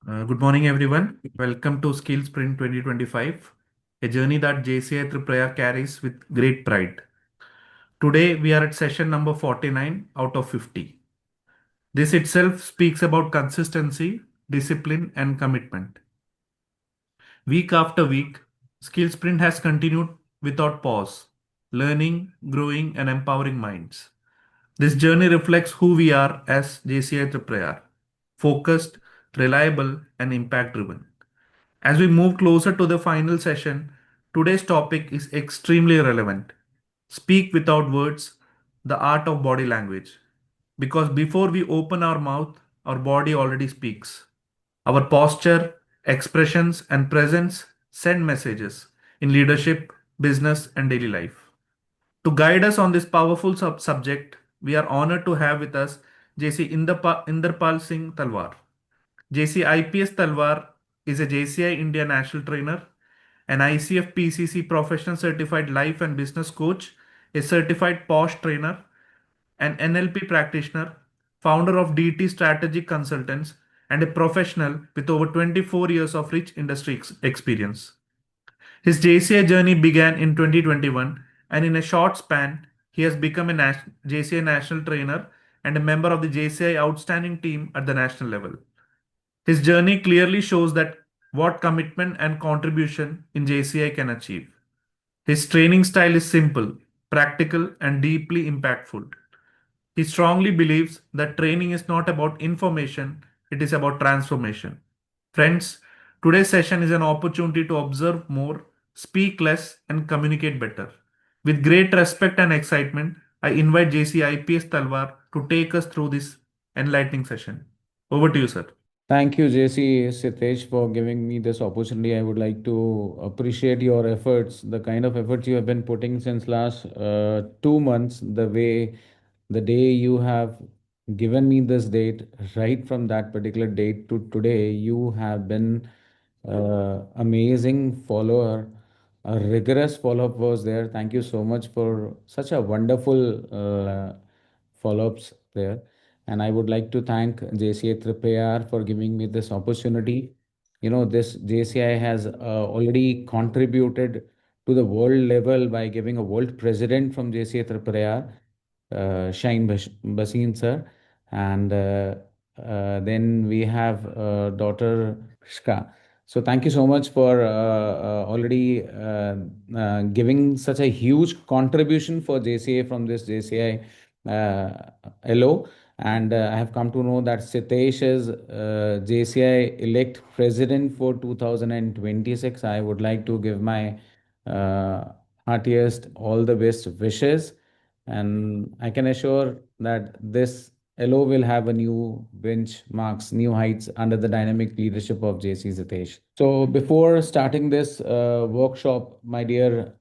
Good morning, everyone. Welcome to Skill Sprint 2025, a journey that JCI Triprayar carries with great pride. Today, we are at session number 49 out of 50. This itself speaks about consistency, discipline, and commitment. Week after week, Skill Sprint has continued without pause, learning, growing, and empowering minds. This journey reflects who we are as JCI Triprayar: focused, reliable, and impact driven. As we move closer to the final session, today's topic is extremely relevant. Speak without words, the art of body language. Because before we open our mouth, our body already speaks. Our posture, expressions, and presence send messages in leadership, business, and daily life. To guide us on this powerful subject, we are honored to have with us JC Inderpal Singh Talwar. Jc IPS Talwar is a JCI India National Trainer, an ICF PCC Professional Certified Life and Business Coach, a certified POSH trainer, an NLP practitioner, founder of DT Strategic Consultants, and a professional with over 24 years of rich industry experience. His JCI journey began in 2021, and in a short span, he has become a JCI national trainer and a member of the JCI outstanding team at the national level. His journey clearly shows that what commitment and contribution in JCI can achieve. His training style is simple, practical, and deeply impactful. He strongly believes that training is not about information, it is about transformation. Friends, today's session is an opportunity to observe more, speak less, and communicate better. With great respect and excitement, I invite JC IPS Talwar to take us through this enlightening session. Over to you, sir. Thank you, JC Sitesh, for giving me this opportunity. I would like to appreciate your efforts, the kind of efforts you have been putting since last 2 months, the way, the day you have given me this date, right from that particular date to today, you have been amazing follower. A rigorous follow-up was there. Thank you so much for such a wonderful follow-ups there. And I would like to thank JCI Triprayar for giving me this opportunity. This JCI has already contributed to the world level by giving a world president from JCI Triprayar, Shine Basin sir. And then we have daughter Shka. So thank you so much for already giving such a huge contribution for JCA from this JCI LO. And I have come to know that Sitesh is JCI elect president for 2026. I would like to give my uh, heartiest all the best wishes. And I can assure that this LO will have a new benchmarks, new heights under the dynamic leadership of JC Sitesh. So before starting this workshop, my dear,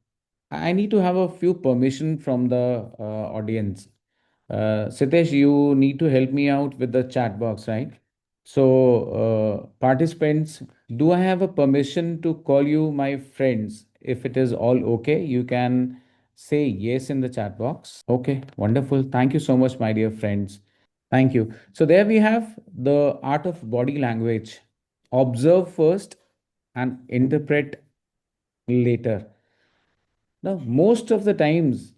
I need to have a few permission from the audience. Sitesh, you need to help me out with the chat box, right? So, participants, do I have a permission to call you my friends? If it is all okay, you can say yes in the chat box. Okay, wonderful. Thank you so much, my dear friends. Thank you. So, there we have the art of body language. Observe first and interpret later. Now, most of the times,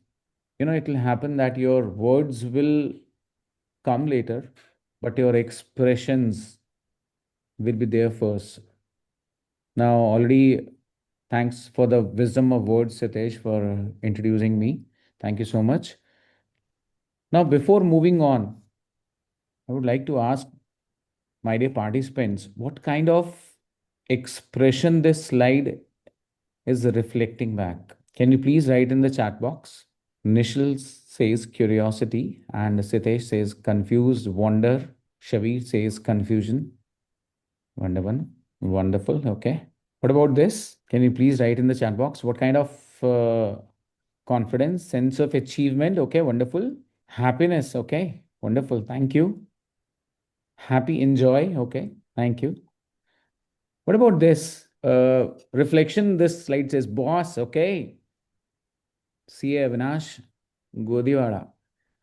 it will happen that your words will come later, but your expressions will be there first. Now, already, thanks for the wisdom of words, Sitesh, for introducing me. Thank you so much. Now, before moving on, I would like to ask my dear participants what kind of expression this slide is reflecting back. Can you please write in the chat box? Nishal says curiosity, and Sitesh says confused, wonder. Shavir says confusion. Wonderful. Wonderful. Okay. What about this? Can you please write in the chat box what kind of confidence, sense of achievement? Okay. Wonderful. Happiness. Okay. Wonderful. Thank you. Happy, enjoy. Okay. Thank you. What about this? Reflection. This slide says boss. Okay. CA Avinash Godiwala.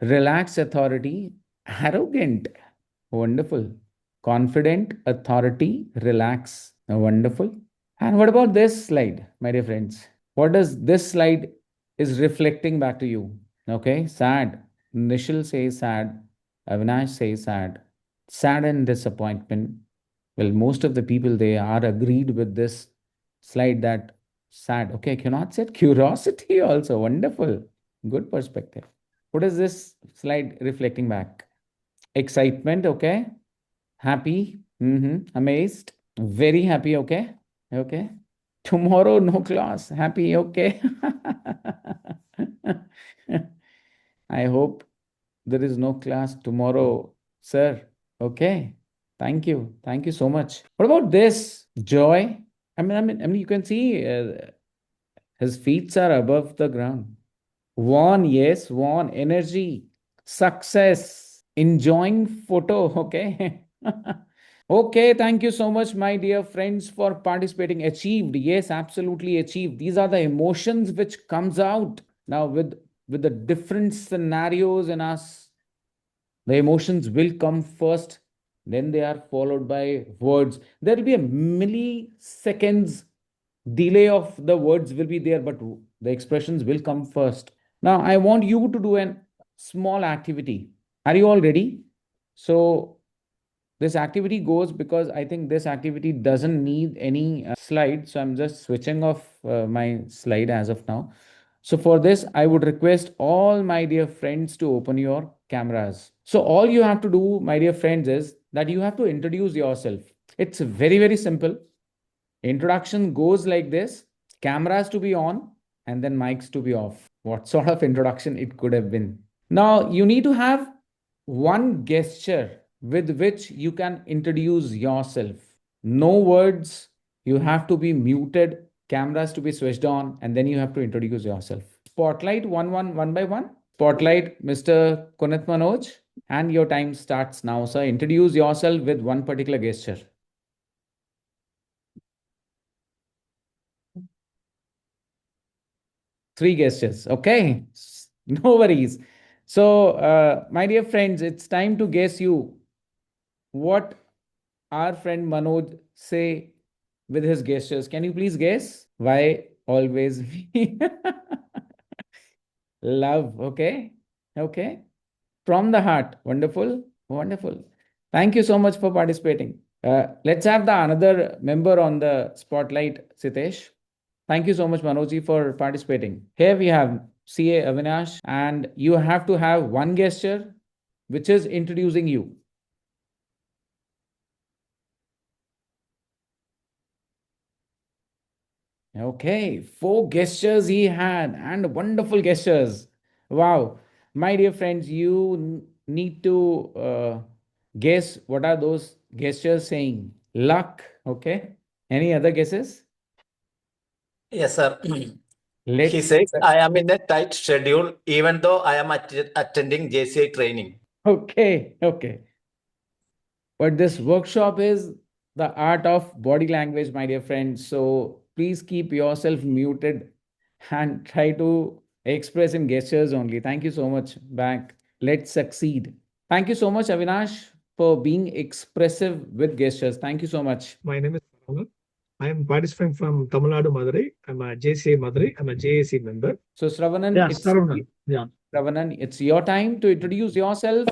Relaxed authority. Arrogant. Wonderful. confident, authority, relax. Wonderful. And what about this slide, my dear friends? What does this slide is reflecting back to you? Okay, sad. Nishil says sad. Avinash says sad. Sad and disappointment. Well, most of the people they are agreed with this slide that sad. Okay, cannot said curiosity also. Wonderful. Good perspective. What is this slide reflecting back? Excitement, okay. Happy, amazed, very happy, okay. Okay. Tomorrow, no class. Happy, okay. I hope there is no class tomorrow, sir. Okay. Thank you. Thank you so much. What about this? Joy. I mean, you can see his feet are above the ground. One, yes, one. Energy, success, enjoying photo. Okay. Okay, thank you so much, my dear friends, for participating. Achieved, yes, absolutely achieved. These are the emotions which comes out now with the different scenarios in us. The emotions will come first, then they are followed by words. There will be a milliseconds delay of the words will be there, but the expressions will come first. Now, I want you to do a small activity. Are you all ready? So, this activity goes because I think this activity doesn't need any slide. So, I'm just switching off my slide as of now. So, for this, I would request all my dear friends to open your cameras. So, all you have to do, my dear friends, is that you have to introduce yourself. It's very, very simple. Introduction goes like this: cameras to be on and then mics to be off. What sort of introduction it could have been? Now, you need to have one gesture with which you can introduce yourself. No words, you have to be muted, cameras to be switched on, and then you have to introduce yourself. Spotlight one by one. Spotlight Mr. Kunit Manoj, and your time starts now, sir. Introduce yourself with one particular gesture. Three gestures. Okay. No worries. So, my dear friends, it's time to guess you what our friend Manoj say with his gestures. Can you please guess? Why always me? Love. Okay. Okay. From the heart. Wonderful. Wonderful. Thank you so much for participating. Let's have the another member on the spotlight, Sitesh. Thank you so much, Manojji, for participating. Here we have CA Avinash, and you have to have one gesture which is introducing you. Okay, four gestures he had, and wonderful gestures. Wow. My dear friends, you need to guess what are those gestures saying. Luck. Okay. Any other guesses? Yes, sir. He Let's. says, I am in a tight schedule, even though I am attending JCI training. Okay. Okay. But this workshop is the art of body language, my dear friends. So please keep yourself muted and try to express in gestures only. Thank you so much. Back. Let's succeed. Thank you so much, Avinash, for being expressive with gestures. Thank you so much. My name is Saravanan. I am participant from Tamil Nadu, Madurai. I'm a JCI Madurai. I'm a JAC member. So, Sravanan, Yeah, Saravanan. Yeah. Sravanan, it's your time to introduce yourself,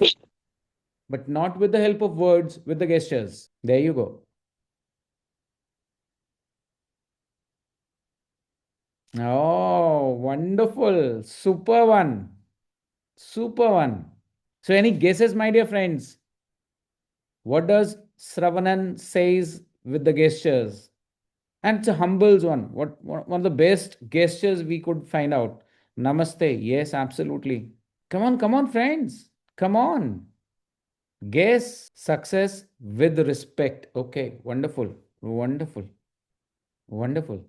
but not with the help of words, with the gestures. There you go. Oh, wonderful. Super one. Super one. So, any guesses, my dear friends? What does Sravanan says with the gestures? And it's a humble one. One of the best gestures we could find out. Namaste. Yes, absolutely. Come on, friends. Come on. Guess success with respect. Okay, wonderful. Wonderful. Wonderful.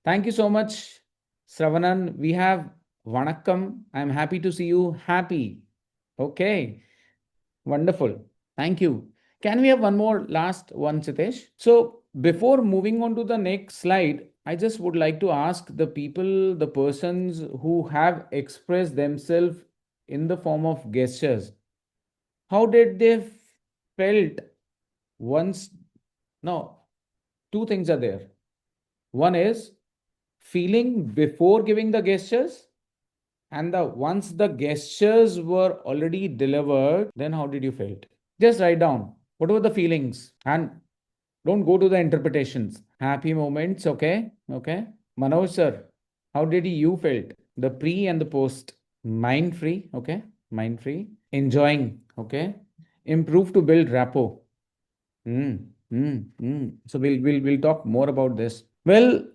Thank you so much, Sravanan. We have Vanakkam. I'm happy to see you happy. Okay, wonderful. Thank you. Can we have one more last one, Sitesh? So, before moving on to the next slide, I just would like to ask the people, the persons who have expressed themselves in the form of gestures, how did they felt once, no, two things are there. One is feeling before giving the gestures, and the once the gestures were already delivered, then how did you felt? Just write down what were the feelings and don't go to the interpretations. Happy moments, okay? Okay. Manoj sir, how did you felt? The pre and the post. Mind free, okay? Mind free. Enjoying, okay? Improve to build rapport. So we'll talk more about this. Well,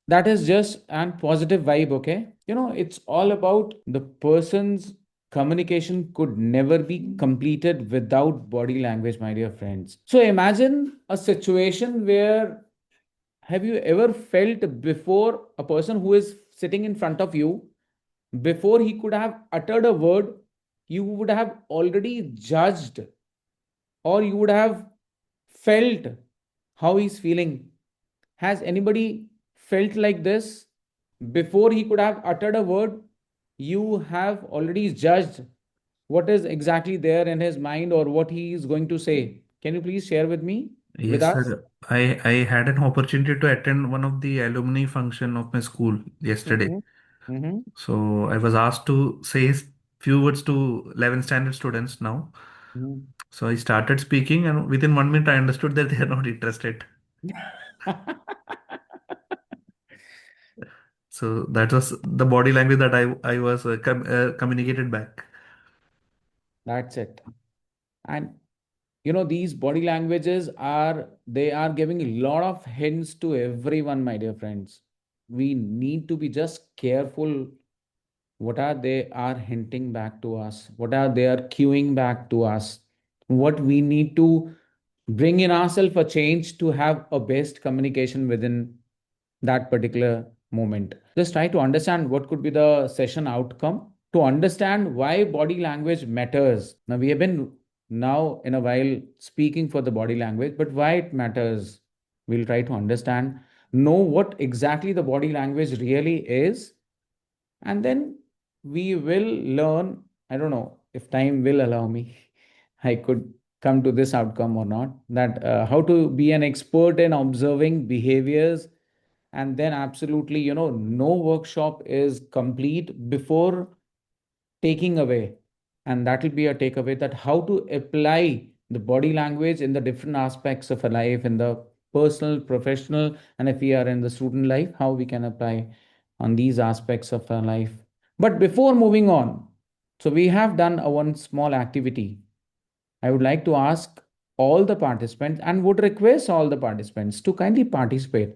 that is just an positive vibe, okay? It's all about the person's communication could never be completed without body language, my dear friends. So imagine a situation where have you ever felt before a person who is sitting in front of you, before he could have uttered a word, you would have already judged or you would have felt how he's feeling. Has anybody felt like this? Before he could have uttered a word, you have already judged what is exactly there in his mind or what he is going to say. Can you please share with me, with Yes, us? sir. I had an opportunity to attend one of the alumni function of my school yesterday. Mm-hmm. Mm-hmm. So I was asked to say few words to 11th standard students now. So I started speaking, and within 1 minute, I understood that they are not interested. So that was the body language that I was communicated back. That's it. And these body languages are giving a lot of hints to everyone, my dear friends. We need to be just careful what are they are hinting back to us, what are they are cueing back to us, what we need to bring in ourselves a change to have a best communication within that particular moment. Just try to understand what could be the session outcome, to understand why body language matters. Now we have been now in a while speaking for the body language, but why it matters, we'll try to understand, know what exactly the body language really is, and then we will learn. I don't know if time will allow me, I could come to this outcome or not, that how to be an expert in observing behaviors. And then absolutely, no workshop is complete before taking away, and that will be a takeaway, that how to apply the body language in the different aspects of a life, in the personal, professional, and if we are in the student life, how we can apply on these aspects of our life. But before moving on, so we have done a one small activity. I would like to ask all the participants and would request all the participants to kindly participate,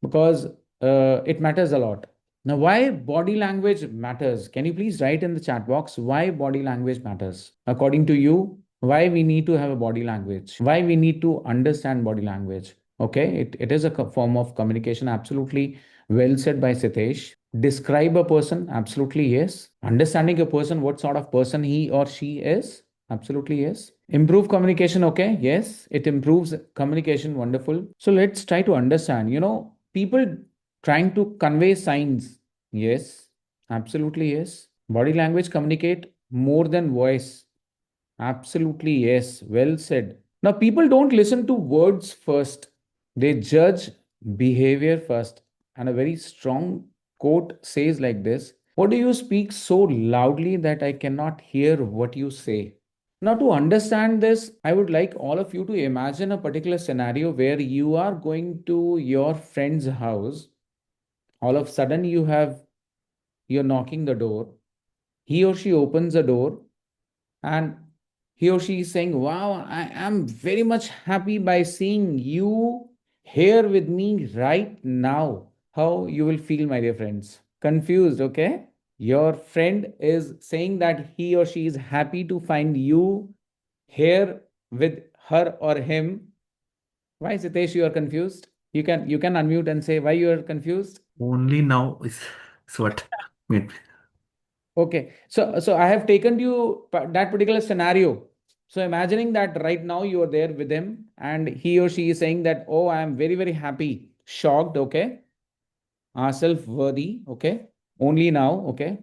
because it matters a lot. Now, why body language matters? Can you please write in the chat box why body language matters? According to you, why we need to have a body language? Why we need to understand body language? Okay, it is a form of communication. Absolutely well said by Sitesh. Describe a person. Absolutely yes. Understanding a person, what sort of person he or she is. Absolutely yes. Improve communication. Okay, yes, it improves communication. Wonderful. So let's try to understand. People trying to convey signs. Yes, absolutely yes. Body language communicate more than voice. Absolutely yes. Well said. Now people don't listen to words first. They judge behavior first. And a very strong quote says like this: what do you speak so loudly that I cannot hear what you say? Now, to understand this, I would like all of you to imagine a particular scenario where you are going to your friend's house. All of a sudden, you're knocking the door. He or she opens the door, and he or she is saying, "Wow, I am very much happy by seeing you here with me right now." How you will feel, my dear friends? Confused, okay? Your friend is saying that he or she is happy to find you here with her or him. Why, Sitesh, you are confused? You can unmute and say why you are confused. Only now is what made me. Okay, so I have taken you that particular scenario. So imagining that right now you are there with him, and he or she is saying that, oh, I am very very happy, shocked, okay, self worthy, okay, only now, okay.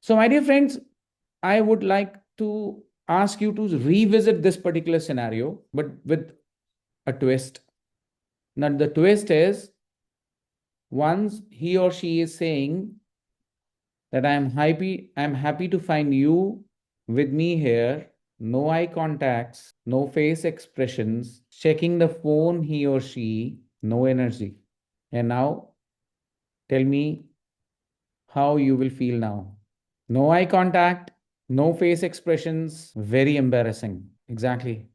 So my dear friends, I would like to ask you to revisit this particular scenario, but with a twist. Now, the twist is once he or she is saying that I'm happy to find you with me here, no eye contacts, no face expressions, checking the phone, he or she, no energy. And now tell me how you will feel now. No eye contact, no face expressions, very embarrassing. Exactly.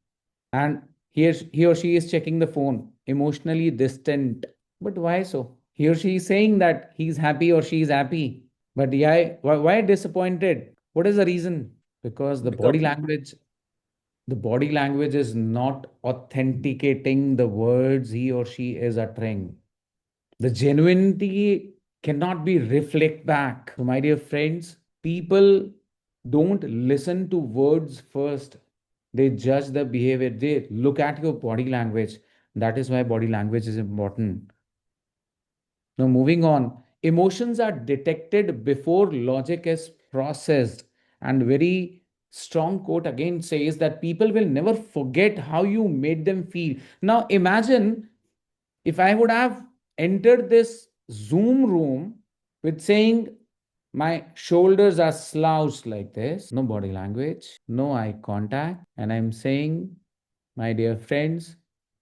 And he or she is checking the phone, emotionally distant. But why so? He or she is saying that he's happy or she is happy. But yeah, why disappointed? What is the reason? Because Because the body language is not authenticating the words he or she is uttering. The genuinity cannot be reflect back. So, my dear friends, people don't listen to words first. They judge the behavior. They look at your body language. That is why body language is important. Now, moving on, emotions are detected before logic is processed. And very strong quote again says that people will never forget how you made them feel. Now, imagine if I would have entered this Zoom room with saying, my shoulders are slouched like this, no body language, no eye contact, and I'm saying, my dear friends,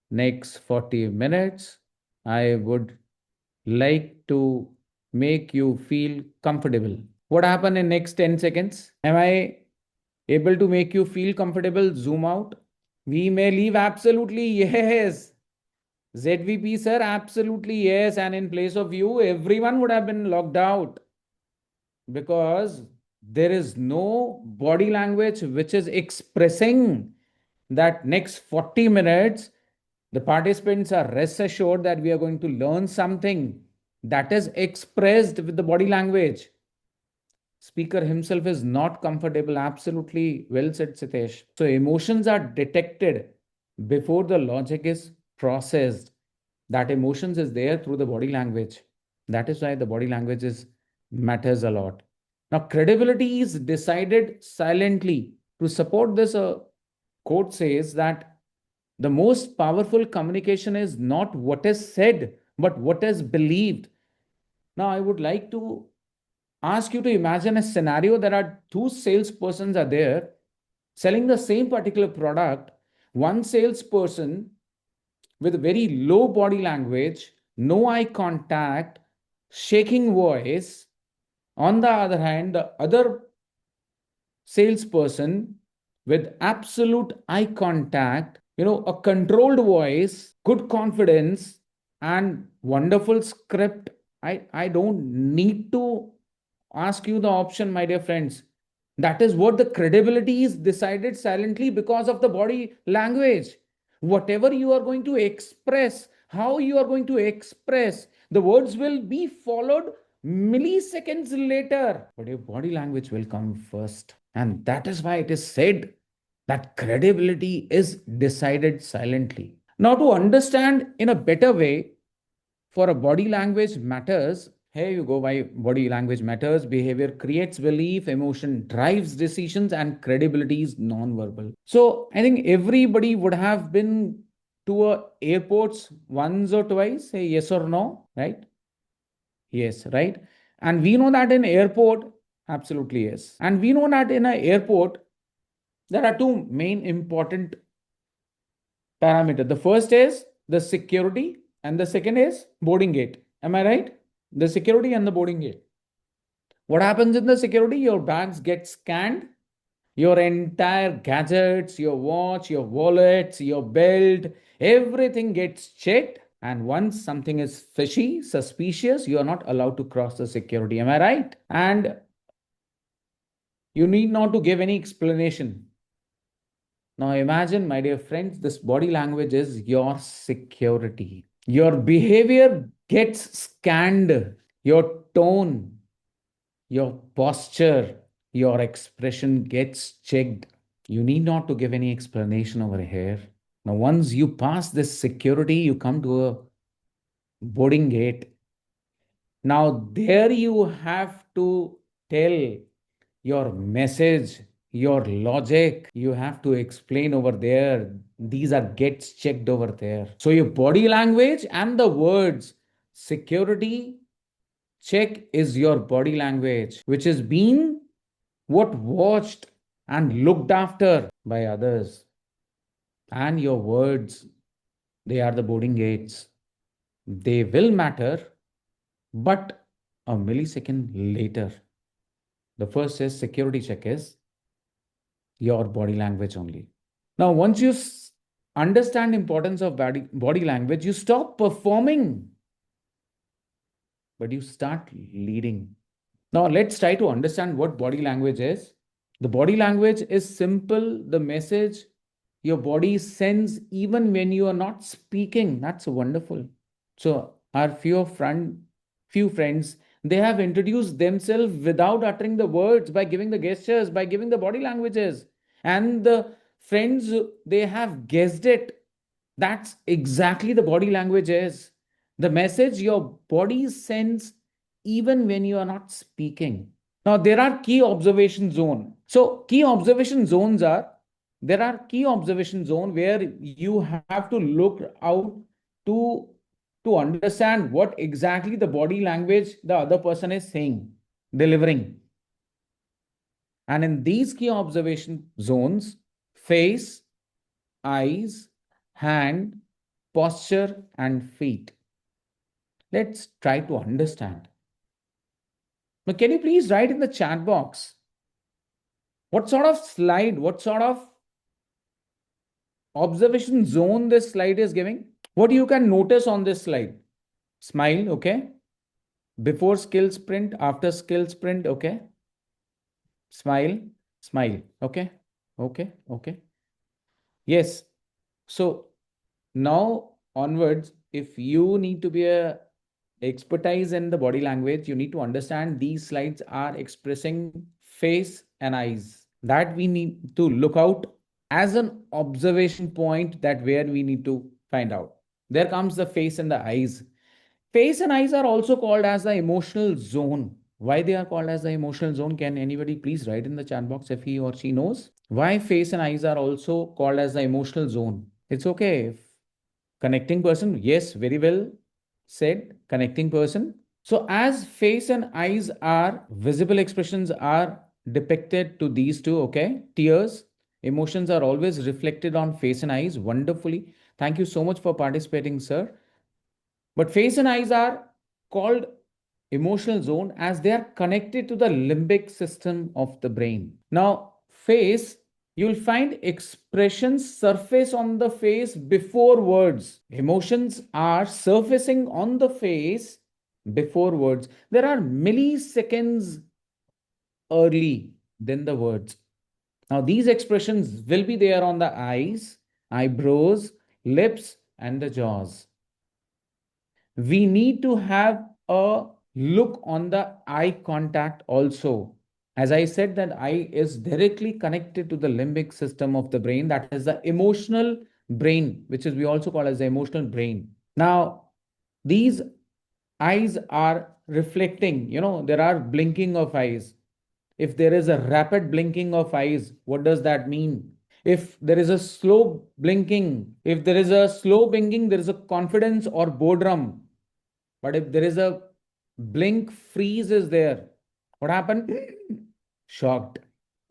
next 40 minutes, I would like to make you feel comfortable. What happened in next 10 seconds? Am I able to make you feel comfortable? Zoom out. We may leave. Absolutely, yes. ZVP, sir, absolutely yes. And in place of you, everyone would have been locked out because there is no body language which is expressing that next 40 minutes, the participants are rest assured that we are going to learn something that is expressed with the body language. Speaker himself is not comfortable. Absolutely well said, Sitesh. So emotions are detected before the logic is processed. That emotions is there through the body language. That is why the body language is matters a lot. Now, credibility is decided silently. To support this, a quote says that the most powerful communication is not what is said, but what is believed. Now, I would like to ask you to imagine a scenario. There are two salespersons are there selling the same particular product. One salesperson with very low body language, no eye contact, shaking voice. On the other hand, the other salesperson with absolute eye contact, a controlled voice, good confidence, and wonderful script. I don't need to ask you the option, my dear friends. That is what the credibility is decided silently because of the body language. Whatever you are going to express, how you are going to express, the words will be followed milliseconds later, but your body language will come first. And that is why it is said that credibility is decided silently. Now, to understand in a better way, for a body language matters, here you go why body language matters. Behavior creates belief, emotion drives decisions, and credibility is non-verbal. So I think everybody would have been to a airports once or twice. Say yes or no, right? Yes, right. And we know that in airport, absolutely yes. And we know that in an airport, there are two main important parameters. The first is the security, and the second is boarding gate. Am I right? The security and the boarding gate. What happens in the security? Your bags get scanned, your entire gadgets, your watch, your wallets, your belt, everything gets checked. And once something is fishy, suspicious, you are not allowed to cross the security. Am I right? And you need not to give any explanation. Now imagine, my dear friends, this body language is your security. Your behavior gets scanned, your tone, your posture, your expression gets checked. You need not to give any explanation over here. Now, once you pass this security, you come to a boarding gate. Now, there you have to tell your message your logic, you have to explain over there. These are gets checked over there. So your body language and the words security check is your body language, which is being what watched and looked after by others. And your words, they are the boarding gates. They will matter, but a millisecond later. The first is security check is your body language only. Now, once you understand importance of body language, you stop performing, but you start leading. Now, let's try to understand what body language is. The body language is simple, the message your body sends even when you are not speaking. That's wonderful. So, our few friends, they have introduced themselves without uttering the words, by giving the gestures, by giving the body languages. And the friends, they have guessed it. That's exactly the body language is. The message your body sends even when you are not speaking. Now, there are key observation zone. So, key observation zones are, there are key observation zone where you have to look out to understand what exactly the body language the other person is saying, delivering. And in these key observation zones, face, eyes, hand, posture, and feet. Let's try to understand. Now, can you please write in the chat box what sort of slide, what sort of observation zone this slide is giving? What you can notice on this slide? Smile, okay? Before skill sprint, after skill sprint, okay? Smile, smile, okay? Okay, okay. Yes. So now onwards, if you need to be a expertise in the body language, you need to understand these slides are expressing face and eyes. That we need to look out as an observation point, that where we need to find out. There comes the face and the eyes. Face and eyes are also called as the emotional zone. Why they are called as the emotional zone? Can anybody please write in the chat box if he or she knows? Why face and eyes are also called as the emotional zone? It's okay. Connecting person, yes, very well said, connecting person. So, as face and eyes are visible expressions are depicted to these two, okay? Tears, emotions are always reflected on face and eyes wonderfully. Thank you so much for participating, sir. But face and eyes are called emotional zone as they are connected to the limbic system of the brain. Now, face, you'll find expressions surface on the face before words. Emotions are surfacing on the face before words. There are milliseconds early than the words. Now, these expressions will be there on the eyes, eyebrows, lips, and the jaws. We need to have a look on the eye contact also. As I said, that eye is directly connected to the limbic system of the brain, that is the emotional brain, which is we also call as the emotional brain. Now, these eyes are reflecting, there are blinking of eyes. If there is a rapid blinking of eyes, what does that mean? If there is a slow blinking, if there is a slow blinking, there is a confidence or boredom. But if there is a blink freeze is there, what happened? Shocked.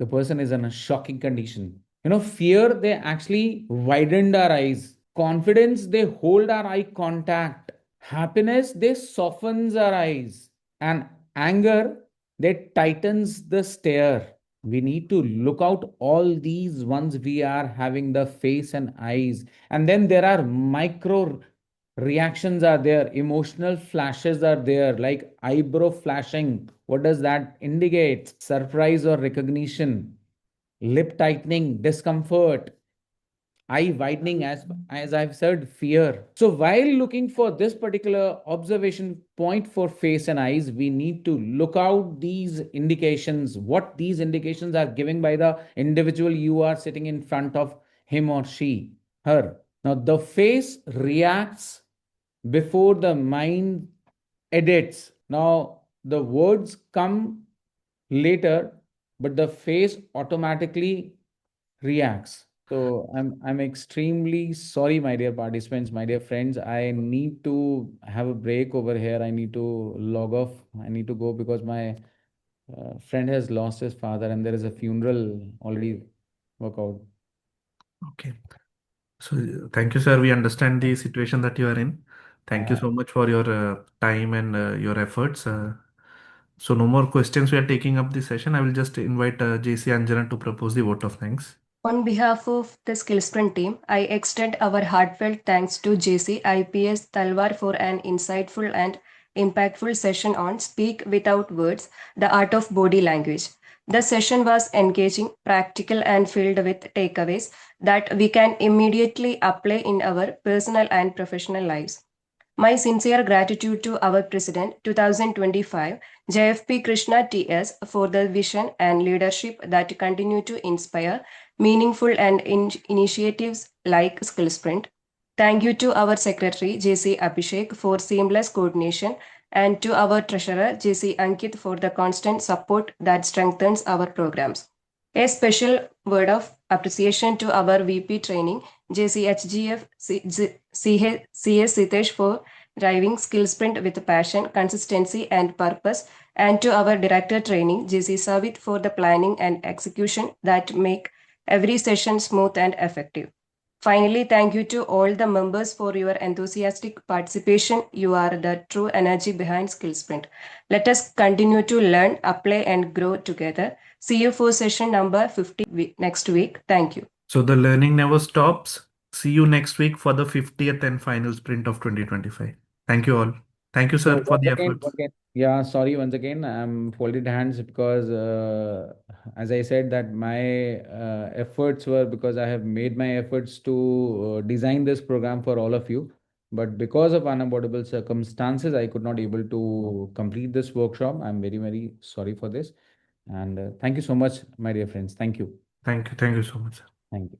The person is in a shocking condition. Fear, they actually widened our eyes. Confidence, they hold our eye contact. Happiness, they softens our eyes. And anger, they tightens the stare. We need to look out all these ones. We are having the face and eyes. And then there are micro reactions are there, emotional flashes are there, like eyebrow flashing. What does that indicate? Surprise or recognition. Lip tightening, discomfort. Eye widening, as I've said, fear. So while looking for this particular observation point for face and eyes, we need to look out these indications, what these indications are giving by the individual you are sitting in front of, him or she, her. Now the face reacts before the mind edits. Now the words come later, but the face automatically reacts. So I'm extremely sorry, my dear participants, my dear friends. I need to have a break over here. I need to log off. I need to go because my friend has lost his father and there is a funeral already work out. Okay. So thank you, sir. We understand the situation that you are in. Thank you Uh, so much for your time and your efforts. So no more questions. We are taking up the session. I will just invite JC Anjana to propose the vote of thanks. On behalf of the Skillsprint team, I extend our heartfelt thanks to Jc IPS Talwar for an insightful and impactful session on Speak Without Words, the art of body language. The session was engaging, practical, and filled with takeaways that we can immediately apply in our personal and professional lives. My sincere gratitude to our President 2025, JFP Krishna TS, for the vision and leadership that continue to inspire meaningful and initiatives like Skillsprint. Thank you to our Secretary JC Abhishek for seamless coordination and to our Treasurer JC Ankit for the constant support that strengthens our programs. A special word of appreciation to our VP training JCHGF CS Sitesh for driving Skillsprint with passion, consistency, and purpose, and to our director training, JC Savit, for the planning and execution that make every session smooth and effective. Finally, thank you to all the members for your enthusiastic participation. You are the true energy behind Skillsprint. Let us continue to learn, apply, and grow together. See you for session number 50 next week. Thank you. So the learning never stops. See you next week for the 50th and final sprint of 2025. Thank you all. Thank you, So sir, for the efforts. yeah, sorry once again. I'm folded hands because, as I said, that my efforts were because I have made my efforts to design this program for all of you. But because of unavoidable circumstances, I could not able to complete this workshop. I'm very, very sorry for this. And thank you so much, my dear friends. Thank you. Thank you. Thank you so much, sir. Thank you.